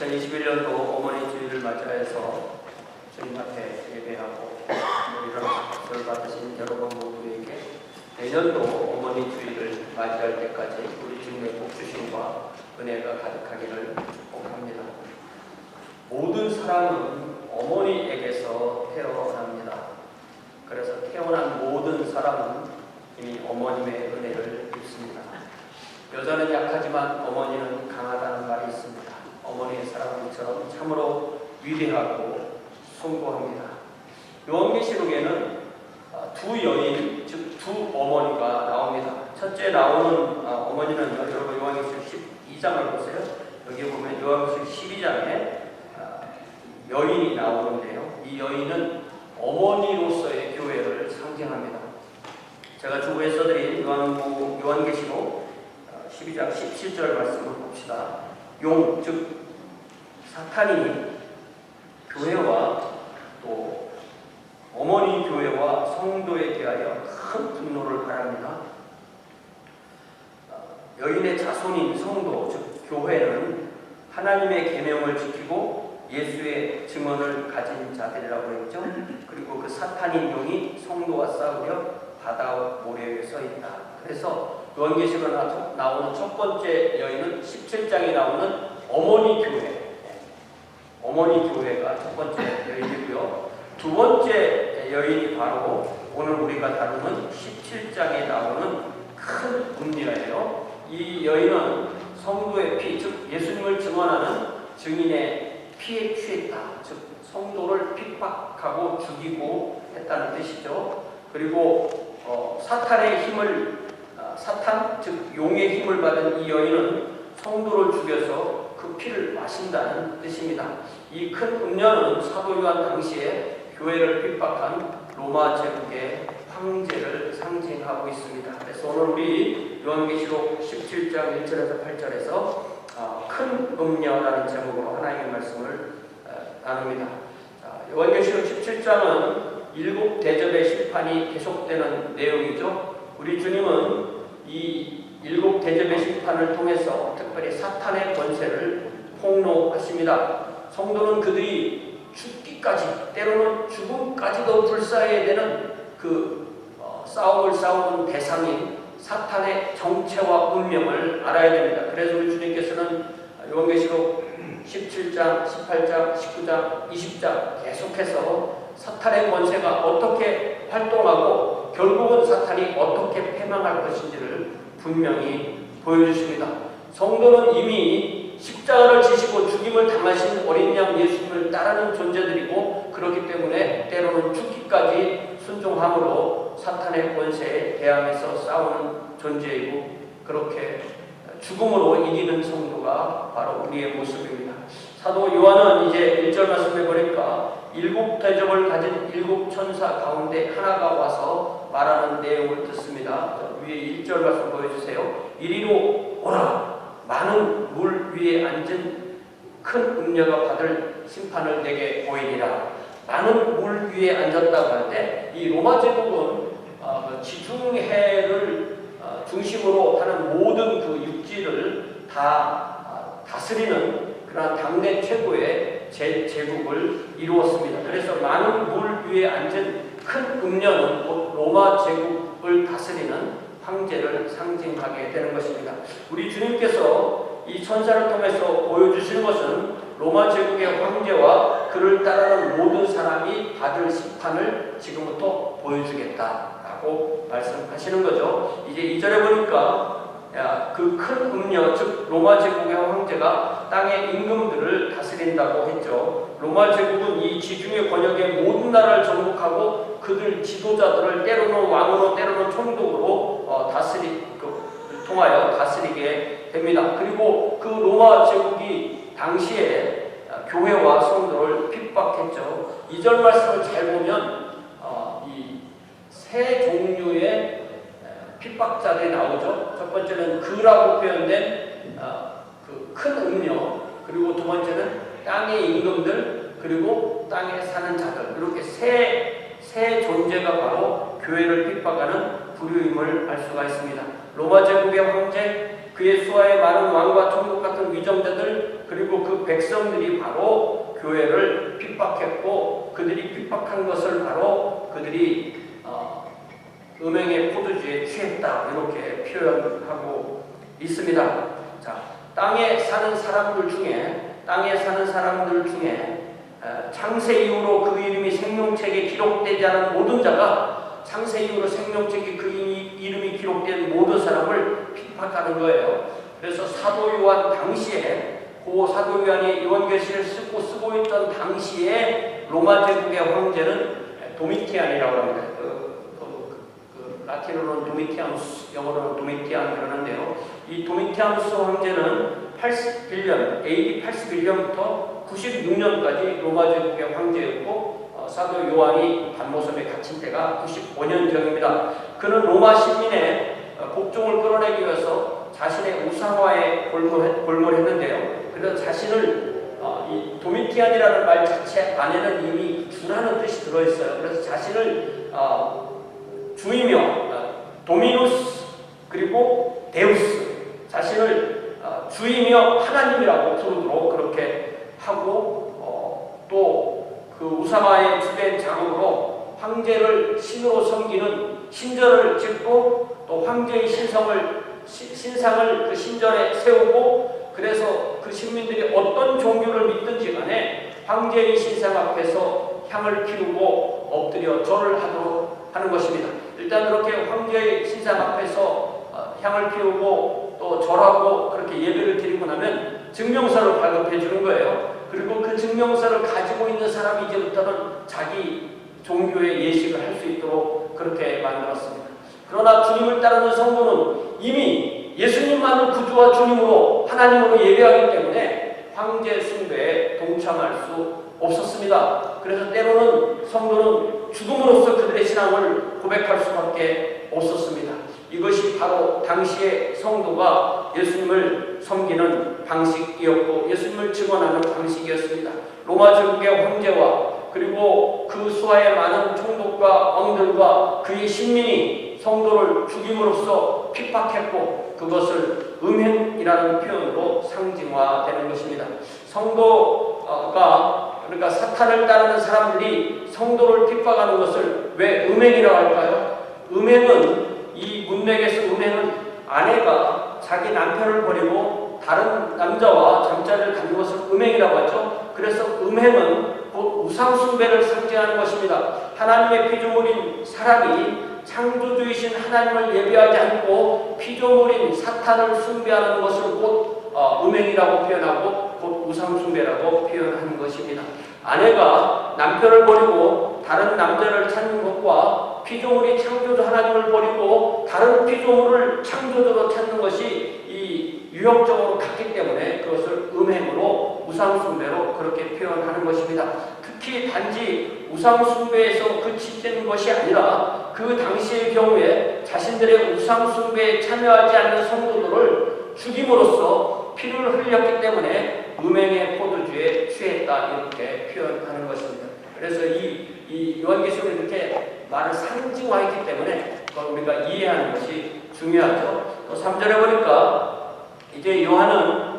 2021년도 어머니 주일을 맞이해서 주님 앞에 예배하고 이런 박수를 받으신 여러분 모두에게 내년도 어머니 주일을 맞이할 때까지 우리 주님의 복주심과 은혜가 가득하기를 축복합니다. 모든 사람은 어머니에게서 태어납니다. 그래서 태어난 모든 사람은 이미 어머님의 은혜를 입습니다. 여자는 약하지만 어머니는 강하다는 말이 있습니다. 어머니의 사랑처럼 참으로 위대하고 숭고합니다. 요한계시록에는 두 여인, 즉 두 어머니가 나옵니다. 첫째 나오는 어머니는 여러분 요한계시록 12장을 보세요. 여기 보면 요한계시록 12장에 여인이 나오는데요. 이 여인은 어머니로서의 교회를 상징합니다. 제가 주부에 써드린 요한계시록 12장 17절 말씀을 봅시다. 용, 즉 사탄이 교회와 또 어머니 교회와 성도에 대하여 큰 분노를 바랍니다. 여인의 자손인 성도, 즉 교회는 하나님의 계명을 지키고 예수의 증언을 가진 자들이라고 했죠. 그리고 그 사탄인 용이 성도와 싸우려 바다 모래에 서 있다. 그래서 요한계시록에 나오는 첫 번째 여인은 17장에 나오는 어머니 교회, 어머니 교회가 첫 번째 여인이고요. 두 번째 여인이 바로 오늘 우리가 다루는 17장에 나오는 큰 음녀예요. 이 여인은 성도의 피, 즉 예수님을 증언하는 증인의 피에 취했다. 즉 성도를 핍박하고 죽이고 했다는 뜻이죠. 그리고 사탄의 힘을 사탄, 즉 용의 힘을 받은 이 여인은 성도를 죽여서 그 피를 마신다는 뜻입니다. 이 큰 음녀는 사도 요한 당시에 교회를 핍박한 로마 제국의 황제를 상징하고 있습니다. 그래서 오늘 우리 요한계시록 17장 1절에서 8절에서 큰 음녀라는 제목으로 하나님의 말씀을 나눕니다. 요한계시록 17장은 일곱 대접의 심판이 계속되는 내용이죠. 우리 주님은 이 일곱 대접의 심판을 통해서 특별히 사탄의 권세를 폭로하십니다. 성도는 그들이 죽기까지, 때로는 죽음까지도 불사해야 되는 싸움을 싸우는 대상인 사탄의 정체와 운명을 알아야 됩니다. 그래서 우리 주님께서는 요한계시록 17장, 18장, 19장, 20장 계속해서 사탄의 권세가 어떻게 활동하고 결국은 사탄이 어떻게 패망할 것인지를 분명히 보여주십니다. 성도는 이미 십자가를 지시고 죽임을 당하신 어린 양 예수님을 따르는 존재들이고, 그렇기 때문에 때로는 죽기까지 순종함으로 사탄의 권세에 대항해서 싸우는 존재이고, 그렇게 죽음으로 이기는 성도가 바로 우리의 모습입니다. 사도 요한은 이제 1절 말씀해 보니까 일곱 대접을 가진 일곱 천사 가운데 하나가 와서 말하는 내용을 듣습니다. 위에 1절 말씀 보여주세요. 이리로 오라. 많은 물 위에 앉은 큰 음녀가 받을 심판을 내게 보이리라. 많은 물 위에 앉았다고 할 때 이 로마 제국은 지중해를 중심으로 하는 모든 그 육지를 다 다스리는 그런 당대 최고의 제국을 이루었습니다. 그래서 많은 물 위에 앉은 큰 음녀는 곧 로마 제국을 다스리는 황제를 상징하게 되는 것입니다. 우리 주님께서 이 천사를 통해서 보여주시는 것은 로마 제국의 황제와 그를 따르는 모든 사람이 받을 심판을 지금부터 보여주겠다라고 말씀하시는 거죠. 이제 2절에 보니까 그 큰 음녀, 즉 로마 제국의 황제가 땅의 임금들을 다스린다고 했죠. 로마 제국은 이 지중해 권역의 모든 나라를 정복하고 그들 지도자들을 때로는 왕으로 때로는 총독으로 통하여 다스리게 됩니다. 그리고 그 로마 제국이 당시에 교회와 성도를 핍박했죠. 2절 말씀을 잘 보면 이 세 종류의 핍박자들이 나오죠. 첫 번째는 그라고 표현된 그 큰 음녀, 그리고 두 번째는 땅의 임금들, 그리고 땅에 사는 자들, 이렇게 세 존재가 바로 교회를 핍박하는 부류임을 알 수가 있습니다. 로마 제국의 황제, 그의 수하에 많은 왕과 총독 같은 위정자들, 그리고 그 백성들이 바로 교회를 핍박했고, 그들이 핍박한 것을 바로 그들이 음행의 포도주에 취했다, 이렇게 표현하고 있습니다. 자, 땅에 사는 사람들 중에 창세 이후로 그 이름이 생명책에 기록되지 않은 모든 자가, 창세 이후로 생명책에 그 이름이 기록된 모든 사람을 핍박하는 거예요. 그래서 사도 요한 당시에, 그 사도 요한이 요한계시를 쓰고 있던 당시에 로마 제국의 황제는 도미티안이라고 합니다. 라틴어로는 도미티아누스, 영어로는 도미티안 그러는데요. 이 도미티아누스 황제는 81년, AD 81년부터 96년까지 로마 제국의 황제였고, 사도 요한이 반모섬에 갇힌 때가 95년경입니다. 그는 로마 시민의 복종을 끌어내기 위해서 자신의 우상화에 골몰했는데요. 그래서 자신을 이 도미티안이라는 말 자체 안에는 이미 주라는 뜻이 들어있어요. 그래서 자신을 주이며 도미누스 그리고 데우스, 자신을 주이며 하나님이라고 부르도록 그렇게 하고, 또 그 우상화의 주된 자극으로 황제를 신으로 섬기는 신전을 짓고, 또 황제의 신상을 그 신전에 세우고, 그래서 그 시민들이 어떤 종교를 믿든지 간에 황제의 신상 앞에서 향을 피우고 엎드려 절을 하도록 하는 것입니다. 일단 그렇게 황제의 신상 앞에서 향을 피우고 또 절하고 그렇게 예배를 드리고 나면 증명서를 발급해 주는 거예요. 그리고 그 증명서를 가지고 있는 사람이 이제부터는 자기 종교의 예식을 할 수 있도록 그렇게 만들었습니다. 그러나 주님을 따르는 성도는 이미 예수님만을 구주와 주님으로, 하나님으로 예배하기 때문에 황제 숭배에 동참할 수 없었습니다. 그래서 때로는 성도는 죽음으로써 그들의 신앙을 고백할 수밖에 없었습니다. 이것이 바로 당시의 성도가 예수님을 섬기는 방식이었고, 예수님을 증언하는 방식이었습니다. 로마 제국의 황제와 그리고 그 수하의 많은 총독과 왕들과 그의 신민이 성도를 죽임으로써 핍박했고, 그것을 음행이라는 표현으로 상징화되는 것입니다. 성도가, 그러니까 사탄을 따르는 사람들이 성도를 핍박하는 것을 왜 음행이라고 할까요? 음행은, 이 문맥에서 음행은 아내가 자기 남편을 버리고 다른 남자와 잠자리를 갖는 것을 음행이라고 하죠. 그래서 음행은 곧 우상숭배를 상징하는 것입니다. 하나님의 피조물인 사람이 창조주이신 하나님을 예배하지 않고 피조물인 사탄을 숭배하는 것을 곧 음행이라고 표현하고 곧 우상숭배라고 표현하는 것입니다. 아내가 남편을 버리고 다른 남자를 찾는 것과 피조물이 창조주 하나님을 버리고 다른 피조물을 창조주로 찾는 것이 이 유형적으로 같기 때문에 그것을 음행으로, 우상숭배로 그렇게 표현하는 것입니다. 특히 단지 우상숭배에서 그치는 것이 아니라 그 당시의 경우에 자신들의 우상숭배에 참여하지 않는 성도들을 죽임으로써 피를 흘렸기 때문에 음행의 포도주에 취했다, 이렇게 표현하는 것입니다. 그래서 이 요한계시록을 이렇게 말을 상징화했기 때문에 그걸 우리가 이해하는 것이 중요하죠. 또 3절에 보니까 이제 요한은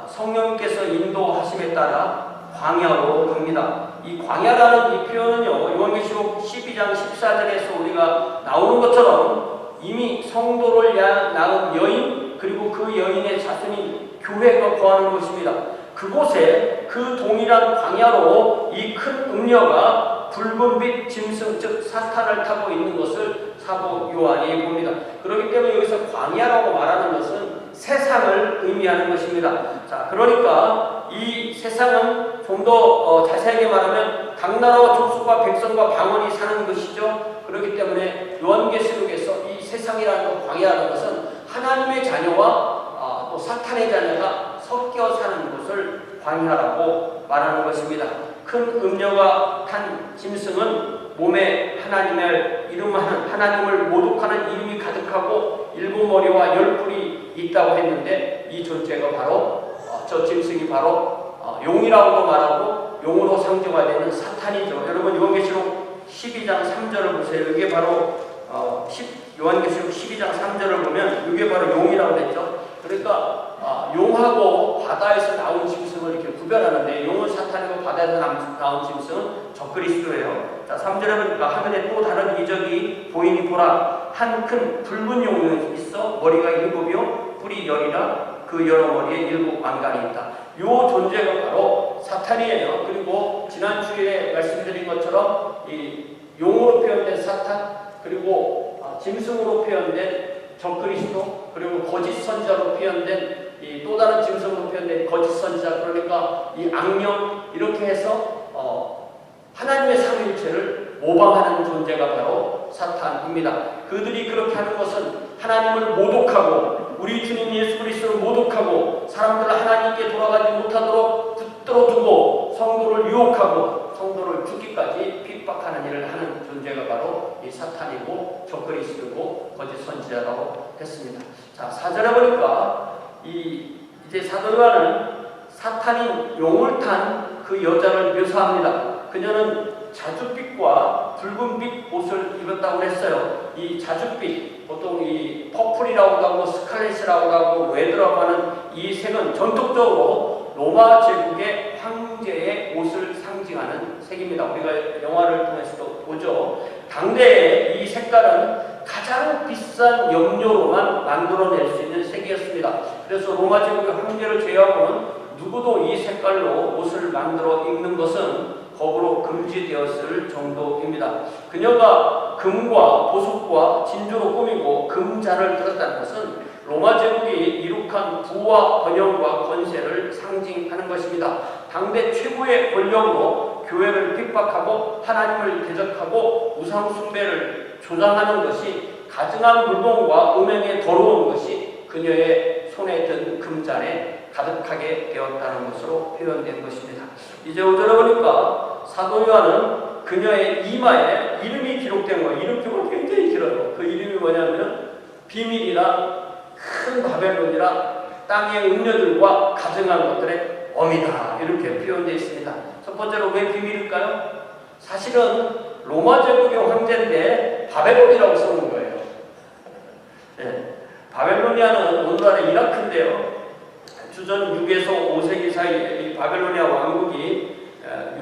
성령께서 인도하심에 따라 광야로 갑니다. 이 광야라는 이 표현은요, 요한계시록 12장 14절에서 우리가 나오는 것처럼 이미 성도를 낳은 여인, 그리고 그 여인의 자손인 교회가 거하는 곳입니다. 그곳에 그 동일한 광야로 이 큰 음녀가 붉은빛 짐승, 즉 사탄을 타고 있는 것을 사도 요한이 봅니다. 그렇기 때문에 여기서 광야라고 말하는 것은 세상을 의미하는 것입니다. 자, 그러니까 이 세상은 좀 더 자세하게 말하면 각 나라와 족속과 백성과 방언이 사는 것이죠. 그렇기 때문에 요한계시록에서 이 세상이라는 광야라는 것은 하나님의 자녀와 또 사탄의 자녀가 섞여 사는 곳을 광야라고 말하는 것입니다. 큰 음녀가 탄 짐승은 몸에 하나님을 모독하는 이름이 가득하고 7머리와 10뿔이 있다고 했는데, 이 존재가 바로 저 짐승이 바로 용이라고도 말하고 용으로 상징화되는 사탄이죠. 여러분 요한계시록 12장 3절을 보세요. 이게 바로 요한계시록 12장 3절을 보면 이게 바로 용이라고 했죠. 그러니까 용하고 바다에서 나온 짐승을 이렇게 구별하는데 용은 사탄이고 바다에서 나온 짐승은 적그리스도예요. 자, 3절에 보니까 하늘에 또 다른 이적이 보이니 보라 한 큰 붉은 용이 있어 머리가 7이요 뿔이 10이라 그 여러 머리에 7 왕관이 있다. 요 존재가 바로 사탄이에요. 그리고 지난 주일에 말씀드린 것처럼 이 용으로 표현된 사탄 그리고 짐승으로 표현된 적그리스도 그리고 거짓 선지자로 표현된 이 또 다른 짐승으로 표현된 거짓 선지자 그러니까 이 악령 이렇게 해서 하나님의 삼위일체를 모방하는 존재가 바로 사탄입니다. 그들이 그렇게 하는 것은 하나님을 모독하고 우리 주님 예수 그리스도를 모독하고 사람들을 하나님께 돌아가지 못하도록 붙들어 두고 성도를 유혹하고 성도를 죽기까지 핍박하는 일을 하는 존재가 바로 이 사탄이고 적그리스도고 거짓 선지자라고 했습니다. 자, 4절에 보니까 이제 사도 요한은 사탄인 용을 탄 그 여자를 묘사합니다. 그녀는 자줏빛과 붉은빛 옷을 입었다고 했어요. 이 자줏빛, 보통 이 퍼플이라고도 하고 스칼렛이라고도 하고 레드라고 하는 이 색은 전통적으로 로마 제국의 황제의 옷을 상징하는 색입니다. 우리가 영화를 통해서도 보죠. 당대에 이 색깔은 가장 비싼 염료로만 만들어낼 수 있는 색이었습니다. 그래서 로마 제국의 황제를 제외하고는 누구도 이 색깔로 옷을 만들어 입는 것은 법으로 금지되었을 정도입니다. 그녀가 금과 보석과 진주로 꾸미고 금자를 들었다는 것은 로마 제국이 이룩한 부와 번영과 권세를 상징하는 것입니다. 당대 최고의 권력으로 교회를 핍박하고 하나님을 대적하고 우상 숭배를 조장하는 것이 가증한 물건과 음행에 더러운 것이 그녀의 손에 든 금잔에 가득하게 되었다는 것으로 표현된 것입니다. 이제 5절에 보니까 사도 요한은 그녀의 이마에 이름이 기록된 거예요. 이름표가 굉장히 길어요. 그 이름이 뭐냐면 비밀이라 큰 바벨론이라 땅의 음녀들과 가증한 것들의 어미다 이렇게 표현되어 있습니다. 첫 번째로 왜 비밀일까요? 사실은 로마 제국의 황제인데 바벨론이라고 써놓은 거예요. 네. 바벨로니아는 오늘날의 이라크인데요. 주전 6에서 5세기 사이에 이 바벨로니아 왕국이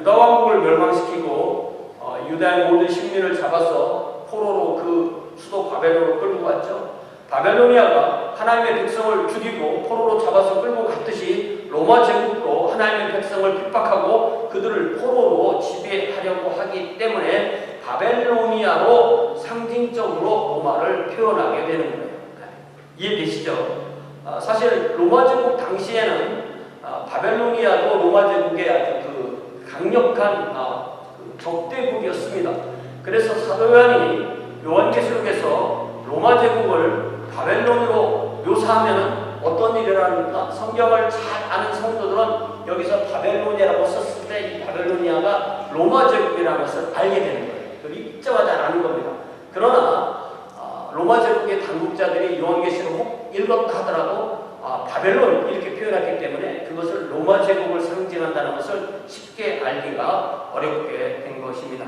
유다 왕국을 멸망시키고 유다의 모든 식민을 잡아서 포로로 그 수도 바벨론으로 끌고 갔죠. 바벨로니아가 하나님의 백성을 죽이고 포로로 잡아서 끌고 갔듯이 로마 제국도 하나님의 백성을 핍박하고 그들을 포로로 지배하려고 하기 때문에 바벨로니아로 상징적으로 로마를 표현하게 되는 거예요. 이해되시죠? 사실 로마 제국 당시에는 바벨로니아도 로마 제국의 아주 그 강력한 적대국이었습니다. 그래서 사도 요한이 요한계시록에서 로마 제국을 바벨론으로 묘사하면 어떤 일이 일어납니까? 성경을 잘 아는 성도들은 여기서 바벨로니아라고 썼을 때 이 바벨로니아가 로마 제국이라는 것을 알게 되는 거예요. 그걸 읽자마자 아는 겁니다. 그러나 로마 제국의 당국자들이 요한계시록 읽었다 하더라도 바벨론 이렇게 표현했기 때문에 그것을 로마 제국을 상징한다는 것을 쉽게 알기가 어렵게 된 것입니다.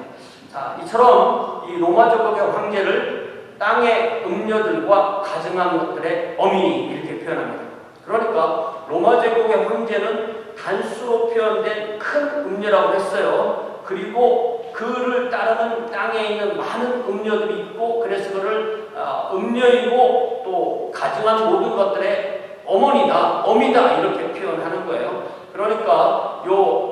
자, 이처럼 이 로마 제국의 황제를 땅의 음녀들과 가증한 것들의 어미 이렇게 표현합니다. 그러니까 로마 제국의 황제는 단수로 표현된 큰 음녀라고 했어요. 그리고 그를 따르는 땅에 있는 많은 음녀들이 있고 그래서 그를 음녀이고 또 가증한 모든 것들의 어머니다, 어미다 이렇게 표현하는 거예요. 그러니까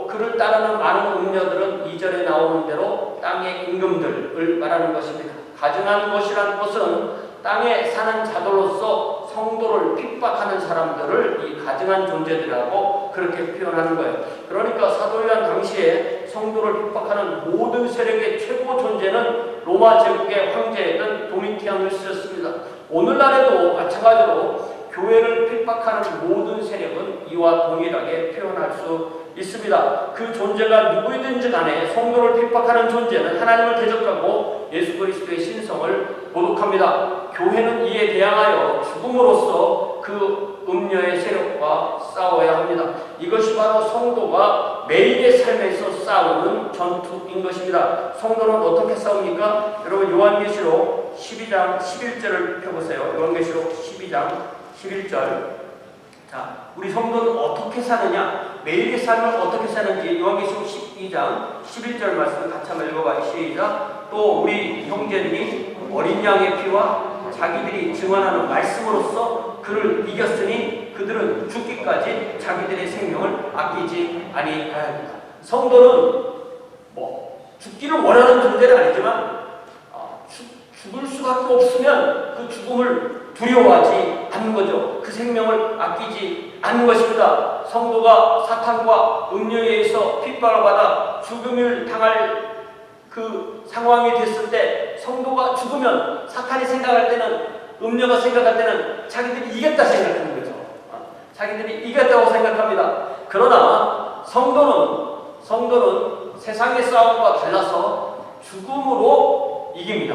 그를 따르는 많은 음녀들은 2절에 나오는 대로 땅의 임금들을 말하는 것입니다. 가증한 것이라는 것은 땅에 사는 자들로서 성도를 핍박하는 사람들을 이 가증한 존재들이라고 그렇게 표현하는 거예요. 그러니까 사도 요한 당시에 성도를 핍박하는 모든 세력의 최고 존재는 로마 제국의 황제였던 도미티아누스였습니다. 오늘날에도 마찬가지로 교회를 핍박하는 모든 세력은 이와 동일하게 표현할 수 있습니다. 그 존재가 누구이든지 간에 성도를 핍박하는 존재는 하나님을 대적하고 예수 그리스도의 신성을 모독합니다. 교회는 이에 대항하여 죽음으로써 그 음녀의 세력과 싸워야 합니다. 이것이 바로 성도가 매일의 삶에서 싸우는 전투인 것입니다. 성도는 어떻게 싸웁니까? 여러분 요한계시록 12장 11절을 펴보세요. 요한계시록 12장 11절. 자, 우리 성도는 어떻게 사느냐? 매일의 삶을 어떻게 사는지 요한계시록 12장 11절 말씀을 같이 한번 읽어봐요. 시작. 또 우리 형제들이 어린 양의 피와 자기들이 증언하는 말씀으로써 그를 이겼으니 그들은 죽기까지 자기들의 생명을 아끼지 아니하였다. 성도는 죽기를 원하는 존재는 아니지만 죽을 수밖에 없으면 그 죽음을 두려워하지 않는 거죠. 그 생명을 아끼지 않는 것입니다. 성도가 사탄과 음료에 의해서 핍박을 받아 죽음을 당할 그 상황이 됐을 때 성도가 죽으면 사탄이 생각할 때는 음료가 생각할 때는 자기들이 이겼다 생각하는 거죠. 자기들이 이겼다고 생각합니다. 그러나 성도는 세상의 싸움과 달라서 죽음으로 이깁니다.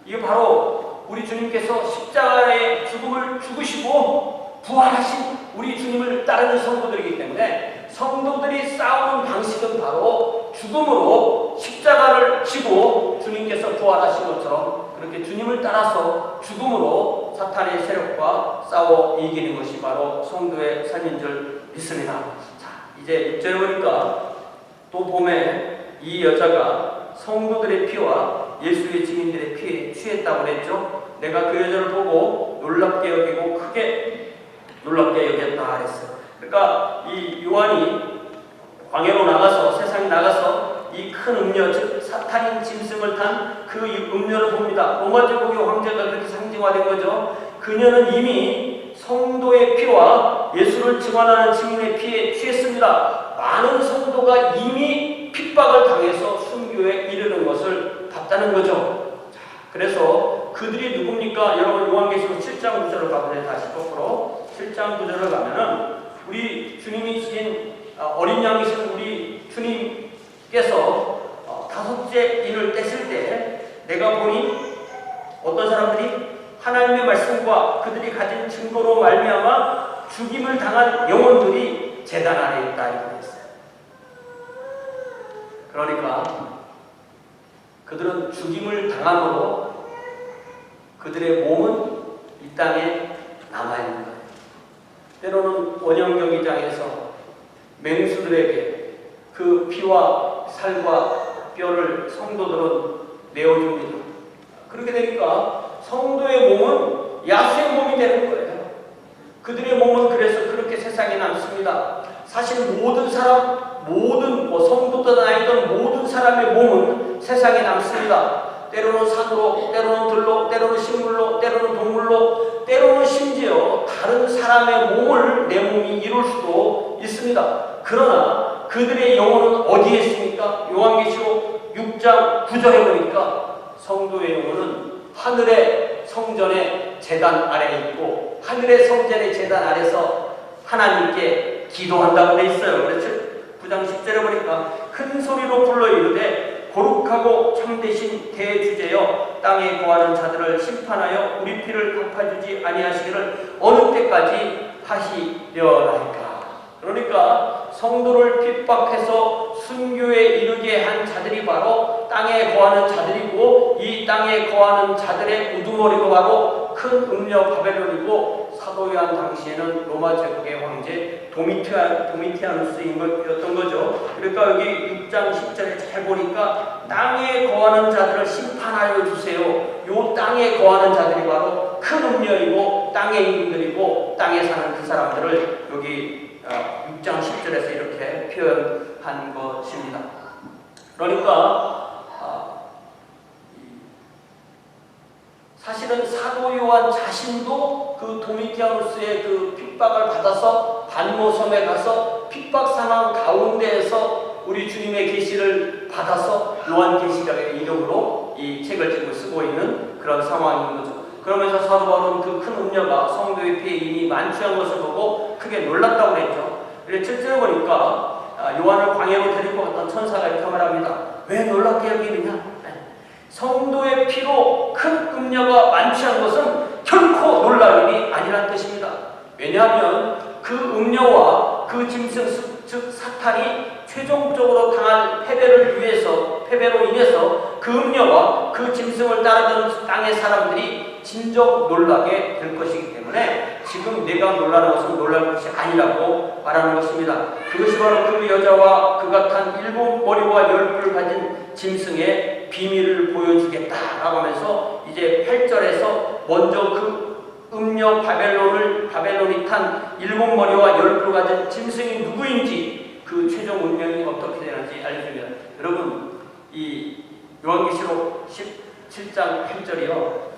이게 바로 우리 주님께서 십자가의 죽음을 죽으시고 부활하신 우리 주님을 따르는 성도들이기 때문에 성도들이 싸우는 방식은 바로 죽음으로 십자가를 지고 주님께서 부활하신 것처럼 그렇게 주님을 따라서 죽음으로 사탄의 세력과 싸워 이기는 것이 바로 성도의 삶인 줄 믿습니다. 자, 이제 6절에 보니까 또 봄에 이 여자가 성도들의 피와 예수의 증인들의 피에 취했다고 그랬죠. 내가 그 여자를 보고 놀랍게 여기고 크게 놀랍게 여겼다 그랬어요. 그러니까 이 요한이 광야로 나가서 세상에 나가서 이 큰 음료, 즉 사탄인 짐승을 탄 그 음료를 봅니다. 로마 제국의 황제가 그렇게 상징화된 거죠. 그녀는 이미 성도의 피와 예수를 증언하는 증인의 피에 취했습니다. 많은 성도가 이미 핍박을 당해서 순교에 이르는 것을 봤다는 거죠. 자, 그래서 그들이 누굽니까? 여러분 요한계시록 7장 9절을 가보세요. 다시 거꾸로 7장 9절을 가면은 우리 주님이신 어린 양이신 우리 주님께서 다섯째 인을 떼실 때 내가 보니 어떤 사람들이 하나님의 말씀과 그들이 가진 증거로 말미암아 죽임을 당한 영혼들이 제단 아래 있다 이렇게 했어요. 그러니까 그들은 죽임을 당함으로 그들의 몸은 이 땅에 남아있는 거예요. 때로는 원형경기장에서 맹수들에게 그 피와 살과 뼈를 성도들은 내어줍니다. 그렇게 되니까 성도의 몸은 야수의 몸이 되는 거예요. 그들의 몸은 그래서 그렇게 세상에 남습니다. 사실 모든 사람, 성도든 아니든 모든 사람의 몸은 세상에 남습니다. 때로는 산으로, 때로는 들로, 때로는 식물로, 때로는 동물로, 때로는 심지어 다른 사람의 몸을 내 몸이 이룰 수도 있습니다. 그러나 그들의 영혼은 어디에 있습니까? 요한계시록 6장 9절에 보니까 성도의 영혼은 하늘의 성전의 제단 아래에 있고 하늘의 성전의 제단 아래서 하나님께 기도한다고 되어 있어요. 그렇죠? 9장 10절에 보니까 큰 소리로 불러 이르되 거룩하고 참되신 대주제여 땅에 거하는 자들을 심판하여 우리 피를 갚아주지 아니하시기를 어느 때까지 하시려나이까. 그러니까 성도를 핍박해서 순교에 이르게 한 자들이 바로 땅에 거하는 자들이고 이 땅에 거하는 자들의 우두머리가 바로 큰 음녀 바벨론이고 사도 요한 당시에는 로마 제국의 황제 도미티아누스였던 거죠. 그러니까 여기 6장 10절에 잘 보니까 땅에 거하는 자들을 심판하여 주세요. 요 땅에 거하는 자들이 바로 큰 음녀이고 땅의 임금들이고 땅에 사는 그 사람들을 여기 6장 10절에서 이렇게 표현한 것입니다. 그러니까 사실은 사도 요한 자신도 그 도미티아누스의 그 핍박을 받아서 반모섬에 가서 핍박 상황 가운데에서 우리 주님의 계시를 받아서 요한계시록의 이름으로 이 책을 지금 쓰고 있는 그런 상황인 거죠. 그러면서 사도 바울은 그 큰 음녀가 성도의 피에 이미 만취한 것을 보고 크게 놀랐다고 했죠. 그래서 실제로 보니까 요한을 광야로 데리고 갔던 천사가 이렇게 말합니다. 왜 놀랍게 여기느냐? 성도의 피로 큰 음녀가 만취한 것은 결코 놀랄 일이 아니라는 뜻입니다. 왜냐하면 그 음녀와 그 짐승 즉 사탄이 최종적으로 당할 패배로 인해서 그 음녀와 그 짐승을 따르던 땅의 사람들이 진정 놀라게 될 것이기 때문에 지금 내가 놀라는 것은 놀랄 것이 아니라고 말하는 것입니다. 그것이 바로 그 여자와 그가 탄 7머리와 10뿔 가진 짐승의 비밀을 보여주겠다라고 하면서 이제 8절에서 먼저 그 음녀 바벨론이 탄 7머리와 10뿔 가진 짐승이 누구인지 그 최종 운명이 어떻게 되는지 알려줍니다. 여러분, 이 요한계시록 17장 8절이요.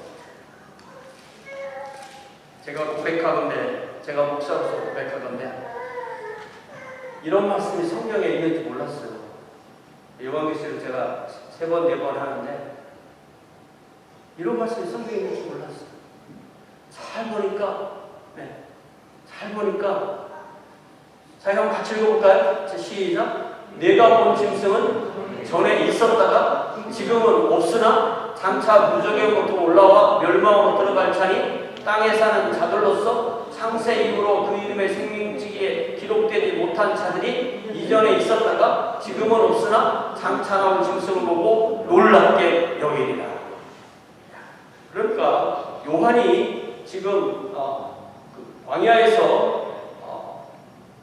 제가 목사로서 고백하건대 이런 말씀이 성경에 있는지 몰랐어요. 요한계시록 제가 3번, 4번 하는데 이런 말씀이 성경에 있는지 몰랐어요. 잘 보니까 자, 한번 같이 읽어볼까요? 시작. 내가 본 짐승은 전에 있었다가 지금은 없으나 장차 무적의 것도 올라와 멸망으로 들어갈 차니 땅에 사는 자들로서 창세 이후로 그 이름의 생명책에 기록되지 못한 자들이 이전에 있었다가 지금은 없으나 장차 나올 짐승을 보고 놀랍게 여기리라. 그러니까 요한이 지금 광야에서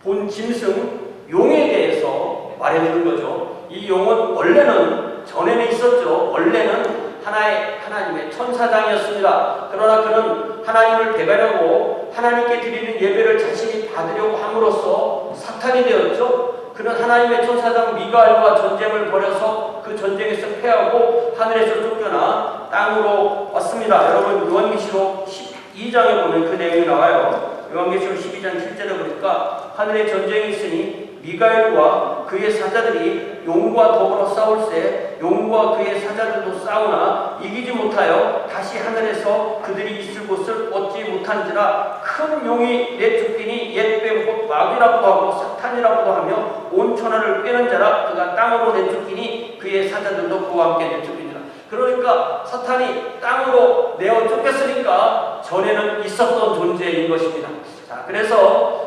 본 짐승 용에 대해서 말해주는 거죠. 이 용은 원래는 전에는 있었죠. 원래는 하나님의 천사장이었습니다. 그러나 그는 하나님을 배반하고 하나님께 드리는 예배를 자신이 받으려고 함으로써 사탄이 되었죠. 그는 하나님의 천사장 미가엘과 전쟁을 벌여서 그 전쟁에서 패하고 하늘에서 쫓겨나 땅으로 왔습니다. 여러분, 요한계시록 12장에 보면 그 내용이 나와요. 요한계시록 12장 7절에 보니까 하늘에 전쟁이 있으니 미가엘과 그의 사자들이 용과 더불어 싸울세 용과 그의 사자들도 싸우나 이기지 못하여 다시 하늘에서 그들이 있을 곳을 얻지 못한지라. 큰 용이 내쫓기니 옛뱀 곧 마귀라고도 하고 사탄이라고도 하며 온 천하를 꿰는 자라. 그가 땅으로 내쫓기니 그의 사자들도 그와 함께 내쫓기니라. 그러니까 사탄이 땅으로 내어 쫓겼으니까 전에는 있었던 존재인 것입니다. 자, 그래서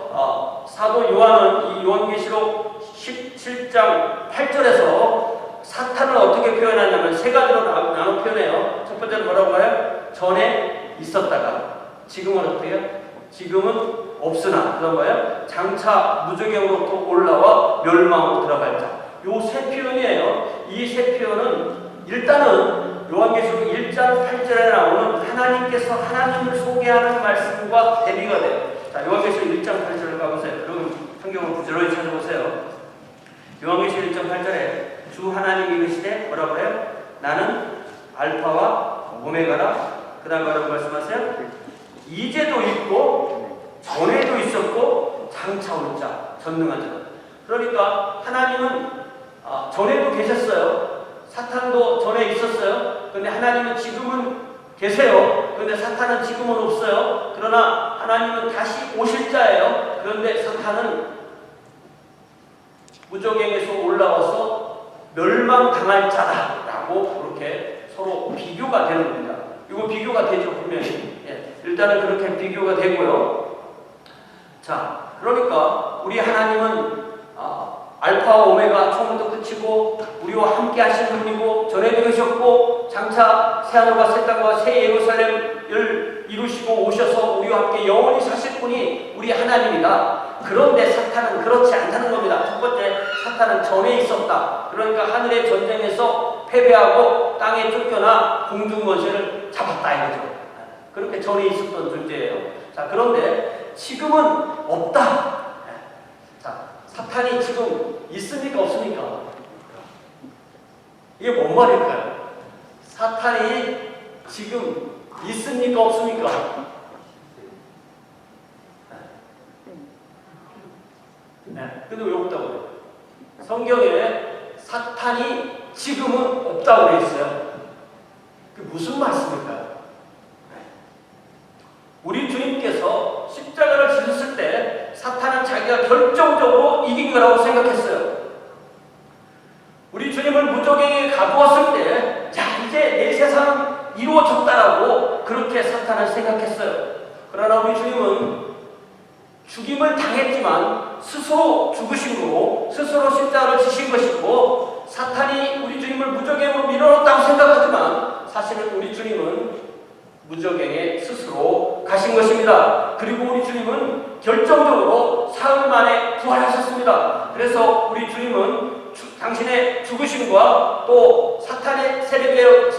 사도 요한은 이 요한계시록 17장 8절에서 사탄을 어떻게 표현하냐면 3가지로 나눠 표현해요. 첫 번째는 뭐라고 말해요? 전에 있었다가 지금은 어떻게 해요? 지금은 없으나 그런 거예요. 장차 무저갱으로부터 올라와 멸망으로 들어갈 자. 요 3표현이에요. 이 3표현은 일단은 요한계시록 1장 8절에 나오는 하나님께서 하나님을 소개하는 말씀과 대비가 돼요. 자, 요한계시록 1장 8절을 가보세요. 그럼 성경을 부지런히 찾아보세요. 요한계시록 1장 8절에 주 하나님이 이르시되 뭐라고 해요? 나는 알파와 오메가라. 그 다음 뭐라고 말씀하세요? 이제도 있고 전에도 있었고 장차 올 자, 전능한 자. 그러니까 하나님은 전에도 계셨어요. 사탄도 전에 있었어요. 그런데 하나님은 지금은 계세요. 그런데 사탄은 지금은 없어요. 그러나 하나님은 다시 오실 자예요. 그런데 사탄은 무저갱에서 올라와서 멸망당할 자다라고 그렇게 서로 비교가 되는 겁니다. 이거 비교가 되죠, 분명히. 일단은 그렇게 비교가 되고요. 자, 그러니까 우리 하나님은 알파와 오메가 처음부터 끝이고 우리와 함께 하신 분이고 전에도 계셨고 장차 새하늘과 새 땅과 새 예루살렘을 이루시고 오셔서 우리와 함께 영원히 사실 분이 우리 하나님이다. 그런데 사탄은 그렇지 않다는 겁니다. 첫 번째, 사탄은 전에 있었다. 그러니까 하늘의 전쟁에서 패배하고 땅에 쫓겨나 공중권세를 잡았다 이거죠. 그렇게 전에 있었던 존재예요. 자, 그런데 지금은 없다. 자, 사탄이 지금 있습니까 없습니까? 이게 뭔 말일까요? 사탄이 지금 있습니까 없습니까? 근데 왜 없다고 해요? 성경에 사탄이 지금은 없다고 되어 있어요. 그게 무슨 말씀일까요? 우리 주님께서 십자가를 지셨을 때 사탄은 자기가 결정적으로 이긴 거라고 생각했어요. 우리 주님을 무저갱에 가두었을 때, 자, 이제 내 세상은 이루어졌다라고 그렇게 사탄은 생각했어요. 그러나 우리 주님은 죽임을 당했지만 스스로 죽으신 거고 스스로 십자가를 지신 것이고 사탄이 우리 주님을 무적행으로 밀어넣었다고 생각하지만 사실은 우리 주님은 무적행에 스스로 가신 것입니다. 그리고 우리 주님은 결정적으로 사흘 만에 부활하셨습니다. 그래서 우리 주님은 당신의 죽으심과 또 사탄의 세력의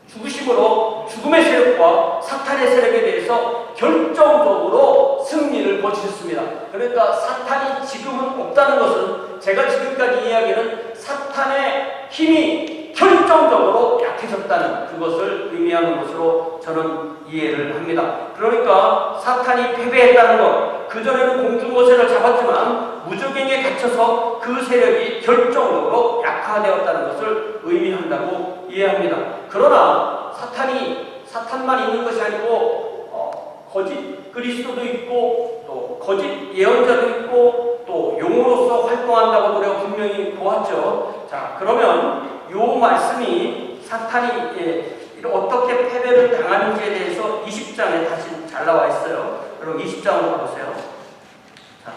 죽으심으로 죽음의 세력과 사탄의 세력에 대해서 결정적으로 승리를 거두셨습니다. 그러니까 사탄이 지금은 없다는 것은 제가 지금까지 이야기하는 사탄의 힘이 결정적으로 약해졌다는 그것을 의미하는 것으로 저는 이해를 합니다. 그러니까 사탄이 패배했다는 것, 그전에는 공중거세를 잡았지만 무적행에 갇혀서 그 세력이 결정적으로 약화되었다는 것을 의미한다고 이해합니다. 그러나 사탄만 있는 것이 아니고 거짓 그리스도도 있고 또 거짓 예언자도 있고 또 용으로서 활동한다고 우리가 분명히 보았죠. 자, 그러면 이 말씀이 사탄이 어떻게 패배를 당하는지에 대해서 20장에 다시 잘 나와 있어요. 그럼 20장으로 가보세요. 자,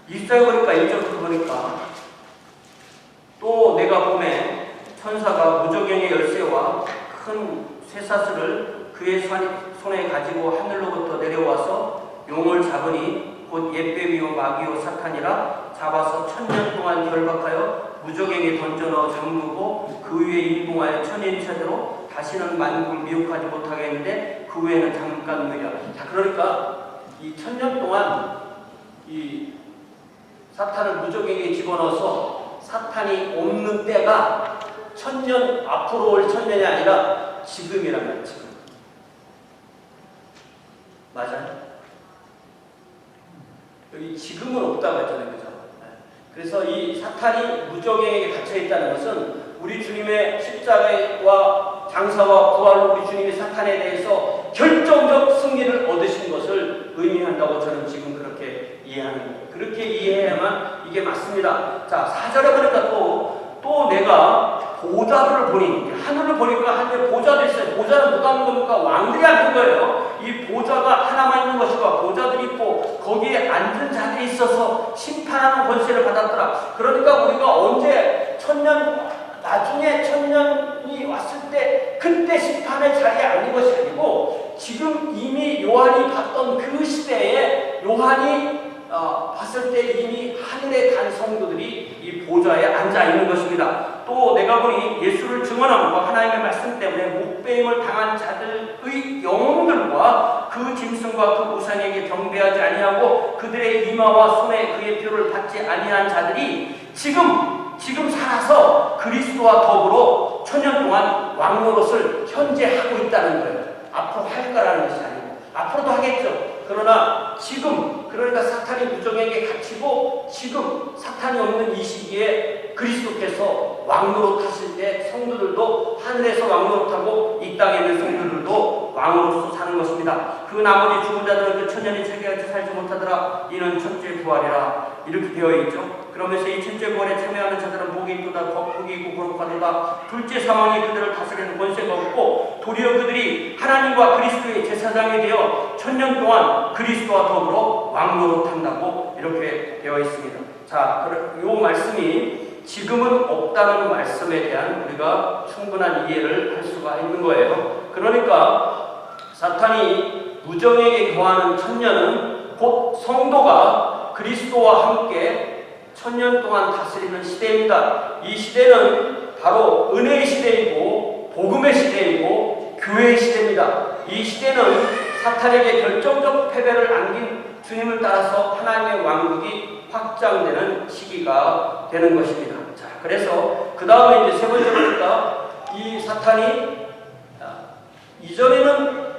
20장에 보니까 1절부터 보니까 또 내가 보매 천사가 무적행의 열쇠와 큰 쇠사슬을 그의 손에 가지고 하늘로부터 내려와서 용을 잡으니 곧 옛뱀이요 마귀요 사탄이라 잡아서 1000년 동안 결박하여 무적행에 던져넣어 잠그고 그 위에 인봉하여 천인체대로 다시는 만국을 미혹하지 못하게 했는데 그 후에는 잠깐 누이라. 자, 그러니까 이 1000년 동안 이 사탄을 무적행에 집어넣어서 사탄이 없는 때가 1000년 앞으로 올 1000년이 아니라 지금이라면 지금. 맞아요? 여기 지금은 없다고 했잖아요. 그죠? 그래서 이 사탄이 무적행에 갇혀있다는 것은 우리 주님의 십자가와 장사와 부활로 우리 주님이 사탄에 대해서 결정적 승리를 얻으신 것을 의미한다고 저는 지금 그렇게 이해하는 거예요. 그렇게 이해해야만 이게 맞습니다. 자, 4절에 보니까 또 내가 보좌들을 보니, 하늘을 보니까 하늘에 보좌들이 있어요. 보좌는 누가 앉는 겁니까? 왕들이 앉는 거예요. 이 보좌가 하나만 있는 것이고 보좌들이 있고 거기에 앉은 자들이 있어서 심판하는 권세를 받았더라. 그러니까 우리가 언제 나중에 1000년이 왔을 때 그때 심판의 자리에 앉는 것이 아니고 지금 이미 요한이 봤던 그 시대에 요한이 봤을 때 이미 하늘에 간 성도들이 이 보좌에 앉아 있는 것입니다. 또 내가 보니 예수를 증언함과 하나님의 말씀 때문에 목배임을 당한 자들의 영혼들과 그 짐승과 그 우상에게 경배하지 아니하고 그들의 이마와 손에 그의 표를 받지 아니한 자들이 지금 살아서 그리스도와 더불어 1000년 동안 왕노릇을 현재 하고 있다는 거예요. 앞으로 할 거라는 것이 아니고 앞으로도 하겠죠. 그러나 그러니까 사탄이 무적행에 갇히고 지금 사탄이 없는 이 시기에 그리스도께서 왕노릇 하실 때 성도들도 하늘에서 왕노릇하고 이 땅에 있는 성도들도 왕으로서 사는 것입니다. 그 나머지 죽은 자들은 그 천년이 체계같이 살지 못하더라. 이는 첫째 부활이라. 이렇게 되어 있죠. 그러면서 이 첫째 부활에 참여하는 자들은 복이 있도다. 복이 있고 거룩하도다. 둘째 사망이 그들을 다스리는 권세가 없고 도리어 그들이 하나님과 그리스도의 제사장이 되어 1000년 동안 그리스도와 더불어 왕노릇한다고 이렇게 되어 있습니다. 자, 이 말씀이 지금은 없다는 말씀에 대한 우리가 충분한 이해를 할 수가 있는 거예요. 그러니까 사탄이 무정에게 거하는 1000년은 곧 성도가 그리스도와 함께 1000년 동안 다스리는 시대입니다. 이 시대는 바로 은혜의 시대이고 복음의 시대이고 교회의 시대입니다. 이 시대는 사탄에게 결정적 패배를 안긴 주님을 따라서 하나님의 왕국이 확장되는 시기가 되는 것입니다. 자, 그래서 그 다음에 이제 세 번째 보니까 이 사탄이 이전에는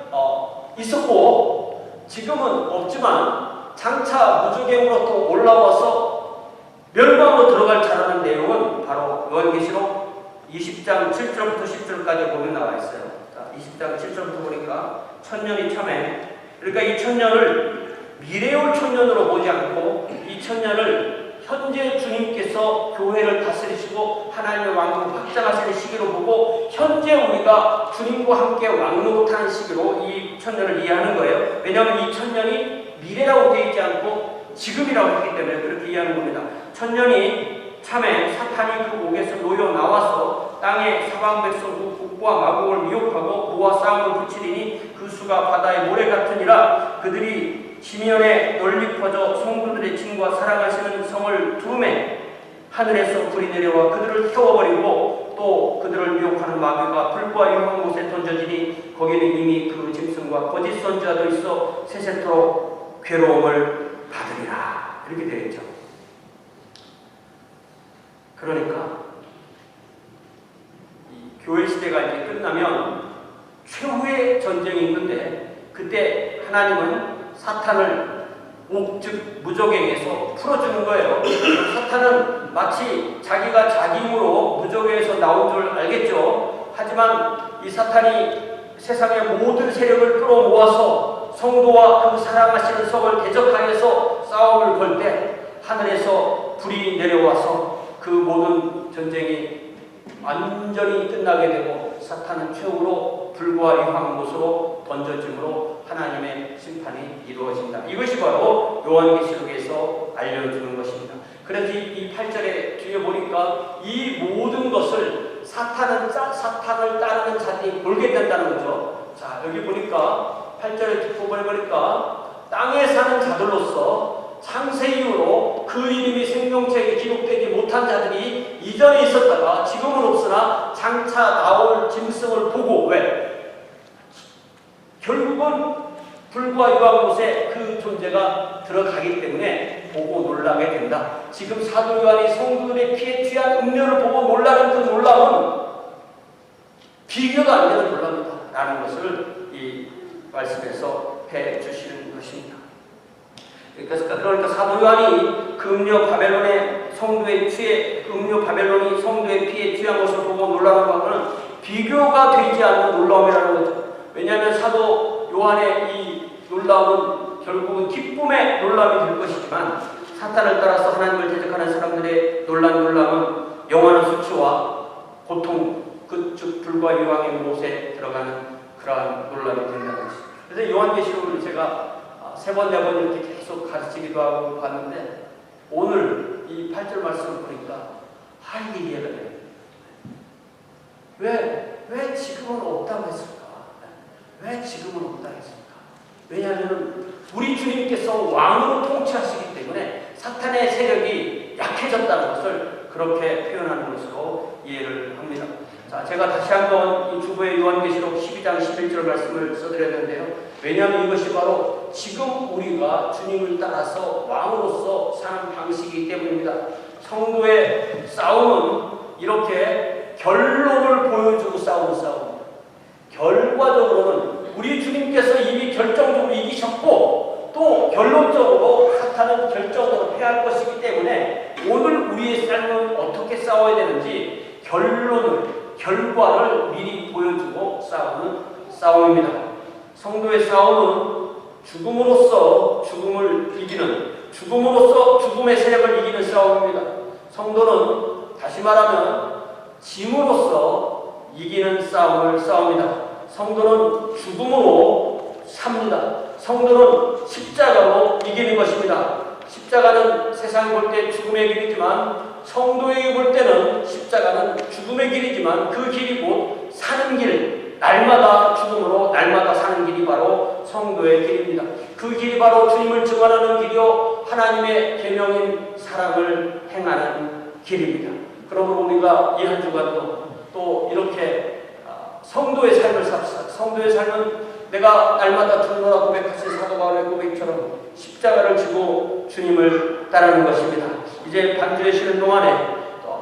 있었고 지금은 없지만 장차 무적행으로 또 올라와서 멸망으로 들어갈 자라는 내용은 바로 요한계시록 20장 7절부터 10절까지 보면 나와 있어요. 자, 20장 7절부터 보니까 1000년이 참에, 그러니까 이 1000년을 미래에 올 1000년으로 보지 않고 이 1000년을 현재 주님께서 교회를 다스리시고 하나님의 왕국을 확장하시는 시기로 보고 현재 우리가 주님과 함께 왕노릇하는 시기로 이 1000년을 이해하는 거예요. 왜냐하면 이 1000년이 미래라고 되어 있지 않고 지금이라고 했기 때문에 그렇게 이해하는 겁니다. 1000년이 참에 사탄이 그 옥에서 놓여 나와서 땅의 사방 백성 북과 마곡을 미혹하고 그와 싸움을 붙이리니 그 수가 바다의 모래 같으니라. 그들이 지면에 널리 퍼져 성도들의 친구와 사랑하시는 성을 두음에 하늘에서 불이 내려와 그들을 태워버리고 또 그들을 미혹하는 마귀가 불과 유황 곳에 던져지니 거기는 이미 그 짐승과 거짓 선지자도 있어 세세토록 괴로움을 받으리라. 이렇게 되어 있죠. 그러니까 이 교회 시대가 이제 끝나면 최후의 전쟁이 있는데 그때 하나님은 사탄을 즉 무적에게서 풀어주는 거예요. 사탄은 마치 자기가 자기 힘으로 무적에서 나온 줄 알겠죠. 하지만 이 사탄이 세상의 모든 세력을 끌어모아서 성도와 그 사랑하시는 성을 대적하여서 싸움을 걸 때 하늘에서 불이 내려와서 그 모든 전쟁이 완전히 끝나게 되고 사탄은 최후로 불과 유황 못으로 던져짐으로 하나님의 심판이 이루어진다. 이것이 바로 요한계시록에서 알려주는 것입니다. 그래서 이 8절에 뒤에 보니까 이 모든 것을 사탄을 따르는 자들이 몰게 된다는 거죠. 자, 여기 보니까 8절에 뒷부분에 보니까 땅에 사는 자들로서 창세 이후로 그 이름이 생명책에 기록되지 못한 자들이 이전에 있었다가 지금은 없으나 장차 나올 짐승을 보고 왜? 결국은 불과 유황 곳에 그 존재가 들어가기 때문에 보고 놀라게 된다. 지금 사도 요한이 성도들의 피에 취한 음료를 보고 놀라는 그 놀람은 비교가 안 되는 놀랍니다. 라는 것을 이 말씀에서 해 주시는 것입니다. 그러니까 사도 요한이 그 음료 바벨론의 성도의 피에 음료 바벨론이 성도의 피에 취한 것을 보고 놀라는 것은 비교가 되지 않는 놀라움이라는 거죠. 왜냐하면 사도 요한의 이 놀라움은 결국은 기쁨의 놀라움이 될 것이지만 사탄을 따라서 하나님을 대적하는 사람들의 놀라움은 영원한 수치와 고통, 즉 불과 유황의 못에 들어가는 그러한 놀라움이 된다는 것입니다. 그래서 요한계시록을 제가 3번, 4번 이렇게 계속 가르치기도 하고 봤는데 오늘 이 8절 말씀을 보니까 이해가 돼요. 왜 지금은 없다고 했을까? 왜 지금은 없다고 했을까? 왜냐하면 우리 주님께서 왕으로 통치하시기 때문에 사탄의 세력이 약해졌다는 것을 그렇게 표현하는 것으로 이해를 합니다. 자, 제가 다시 한번 이 주보의 요한계시록 12장 11절 말씀을 써드렸는데요. 왜냐하면 이것이 바로 지금 우리가 주님을 따라서 왕으로서 사는 방식이기 때문입니다. 성도의 싸움은 이렇게 결론을 보여주고 싸우는 싸움입니다. 결과적으로는 우리 주님께서 이미 결정적으로 이기셨고 또 결론적으로 사탄은 결정적으로 패할 것이기 때문에 오늘 우리의 삶은 어떻게 싸워야 되는지 결과를 미리 보여주고 싸우는 싸움입니다. 성도의 싸움은 죽음으로써 죽음을 이기는, 죽음으로써 죽음의 세력을 이기는 싸움입니다. 성도는 다시 말하면 짐으로써 이기는 싸움을 싸웁니다. 성도는 죽음으로 삽니다. 성도는 십자가로 이기는 것입니다. 십자가는 세상이 볼 때 죽음의 길이지만 성도에게 볼 때는 십자가는 죽음의 길이지만 그 길이 곧 사는 길, 날마다 죽음으로 날마다 사는 길이 바로 성도의 길입니다. 그 길이 바로 주님을 증언하는 길이요 하나님의 계명인 사랑을 행하는 길입니다. 그러므로 우리가 이 한 주간도 또 이렇게 성도의 삶을 삽시다. 성도의 삶은 내가 날마다 죽노라 고백하신 사도 바울의 고백처럼 십자가를 지고 주님을 따르는 것입니다. 이제 반주에 쉬는 동안에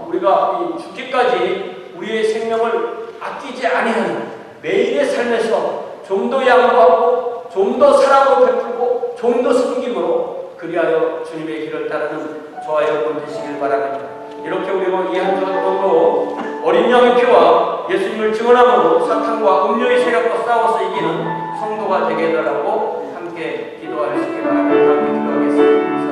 우리가 이 죽기까지 우리의 생명을 아끼지 아니하는 매일의 삶에서 좀 더 양보하고 좀 더 사랑으로 베풀고 좀 더 섬김으로 그리하여 주님의 길을 따르는 저와 여러분 되시길 바랍니다. 이렇게 우리가 이 한 주간도 어린 양의 피와 예수님을 증언함으로 사탄과 음료의 세력과 싸워서 이기는 성도가 되게 해달라고 함께 기도할 수 있길 바랍니다.